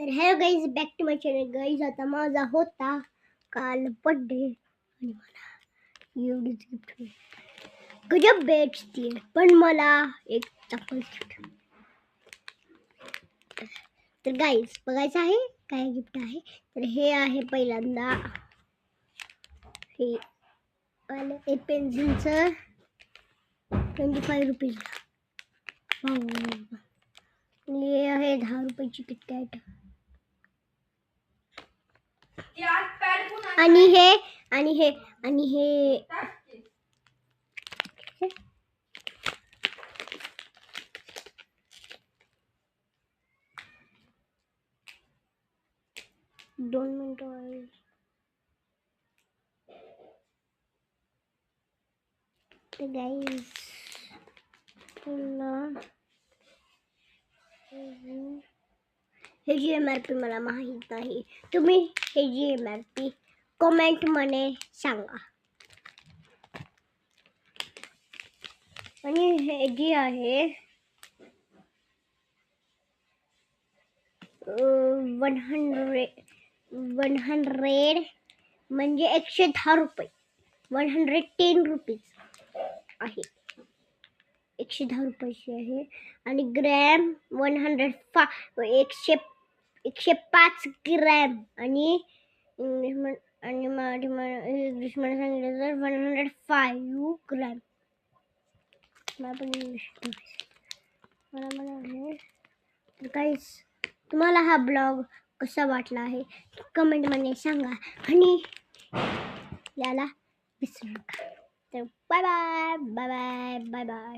तर hello guys, back to my channel guys. आता माझा होता काल बर्थडे आणि मला एवढीच गिफ्ट मिळाली. गजब भेटते, पण मला एक चप्पल गिफ्ट. तर गाईज बघायचं आहे काय गिफ्ट आहे. तर हे आहे पहिल्यांदा हे आलं हे पेन्सिलचं 25 रुपीज. हे आहे 10 रुपयाची किटकॅट. आणि हे आणि हे आणि हे 2 मिनिटं. तर गाईज हे जी MRP मला माहीत नाही. तुम्ही हे जी MRP कमेंट मध्ये सांगा. आणि हे जी आहे 100 म्हणजे 110 रुपये. 110 रुपीज आहे. 110 रुपयाची आहे. आणि ग्रॅम 105 ग्रॅम. आणि इंग्लिशमध्ये सांगितलं तर 105 ग्रॅम. मला पण इंग्लिश आहे. गाईस, तुम्हाला हा ब्लॉग कसा वाटला आहे कमेंटमध्ये सांगा आणि याला विसरू नका. तर bye bye bye bye bye bye.